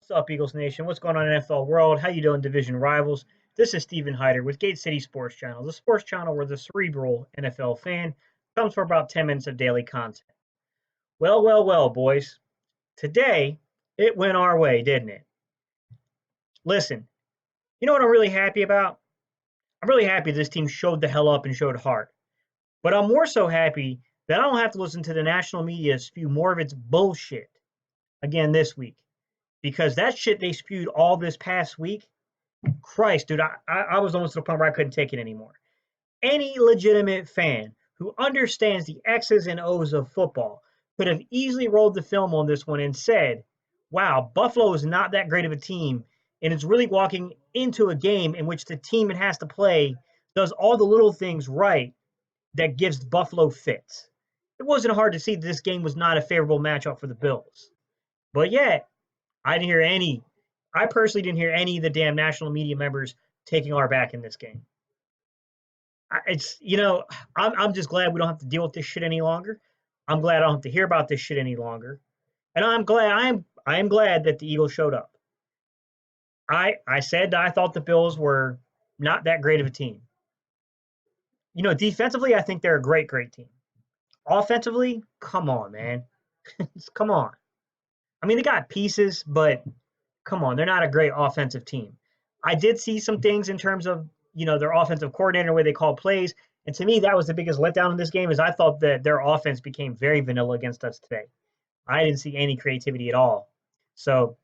What's up, Eagles Nation? What's going on in NFL world? How you doing, division rivals? This is Steven Hyder with Gate City Sports Channel, the sports channel where the cerebral NFL fan comes for about 10 minutes of daily content. Well, boys. Today, it went our way, didn't it? Listen, you know what I'm really happy about? I'm really happy this team showed the hell up and showed heart. But I'm more so happy that I don't have to listen to the national media spew more of its bullshit again this week. Because that shit they spewed all this past week, Christ, dude, I was almost to the point where I couldn't take it anymore. Any legitimate fan who understands the X's and O's of football could have easily rolled the film on this one and said, wow, Buffalo is not that great of a team, and it's really walking into a game in which the team it has to play does all the little things right that gives Buffalo fits. It wasn't hard to see that this game was not a favorable matchup for the Bills. But yet, I didn't hear any. I personally didn't hear any of the damn national media members taking our back in this game. It's I'm just glad we don't have to deal with this shit any longer. I'm glad I don't have to hear about this shit any longer, and I am glad that the Eagles showed up. I said that I thought the Bills were not that great of a team. Defensively, I think they're a great team. Offensively, come on, man, come on. I mean, they got pieces, but come on, they're not a great offensive team. I did see some things in terms of, their offensive coordinator, where they call plays. And to me, that was the biggest letdown in this game is I thought that their offense became very vanilla against us today. I didn't see any creativity at all. So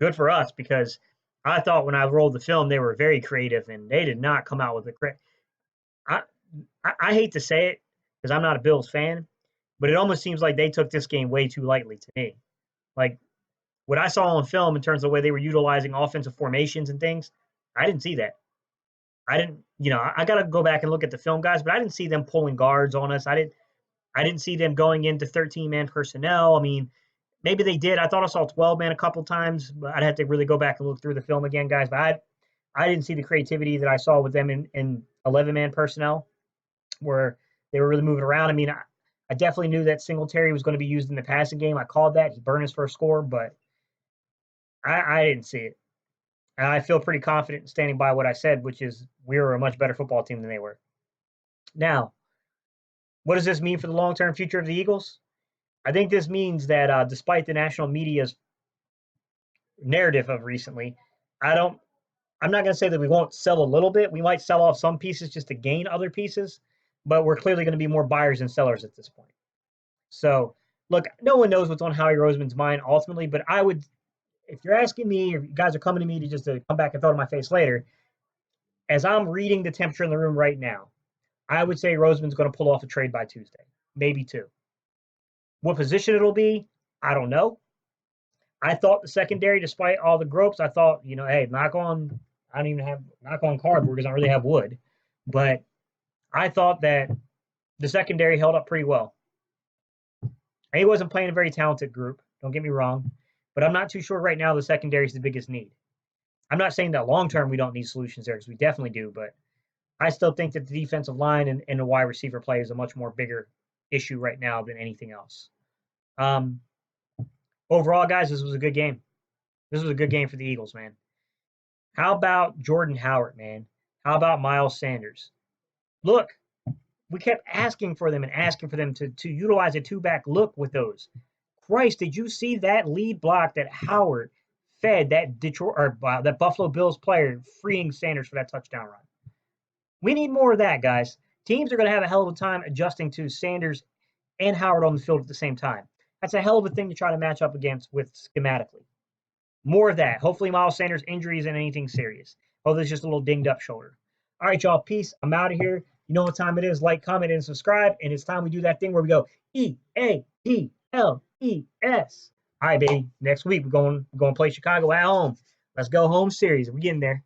good for us because I thought when I rolled the film, they were very creative and they did not come out with the I, I hate to say it because I'm not a Bills fan, but it almost seems like they took this game way too lightly to me. Like, what I saw on film in terms of the way they were utilizing offensive formations and things, I didn't see that. I didn't, I got to go back and look at the film, guys, but I didn't see them pulling guards on us. I didn't see them going into 13-man personnel. I mean, maybe they did. I thought I saw 12-man a couple times, but I'd have to really go back and look through the film again, guys. But I didn't see the creativity that I saw with them in 11-man personnel, where they were really moving around. I mean, I definitely knew that Singletary was going to be used in the passing game. I called that. He burned his first score, but I didn't see it. And I feel pretty confident in standing by what I said, which is we were a much better football team than they were. Now, what does this mean for the long-term future of the Eagles? I think this means that despite the national media's narrative of recently, I'm not going to say that we won't sell a little bit. We might sell off some pieces just to gain other pieces, but we're clearly going to be more buyers than sellers at this point. So, look, no one knows what's on Howie Roseman's mind ultimately, but if you're asking me, or you guys are coming to me to come back and throw it in my face later, as I'm reading the temperature in the room right now, I would say Roseman's going to pull off a trade by Tuesday, maybe two. What position it'll be, I don't know. I thought the secondary, despite all the gropes, I thought, hey, I don't even have knock on cardboard because I don't really have wood, but I thought that the secondary held up pretty well. And he wasn't playing a very talented group. Don't get me wrong, but I'm not too sure right now the secondary is the biggest need. I'm not saying that long term we don't need solutions there because we definitely do, but I still think that the defensive line and the wide receiver play is a much more bigger issue right now than anything else. Overall, guys, this was a good game. This was a good game for the Eagles, man. How about Jordan Howard, man? How about Miles Sanders? Look, we kept asking for them to utilize a two-back look with those. Christ, did you see that lead block that Howard fed that that Buffalo Bills player, freeing Sanders for that touchdown run? We need more of that, guys. Teams are going to have a hell of a time adjusting to Sanders and Howard on the field at the same time. That's a hell of a thing to try to match up against with schematically. More of that. Hopefully Miles Sanders' injury isn't anything serious. Hopefully it's just a little dinged up shoulder. All right, y'all. Peace. I'm out of here. You know what time it is. Like, comment, and subscribe. And it's time we do that thing where we go EADLES. All right, baby. Next week we're going to play Chicago at home. Let's go home series. We're getting there.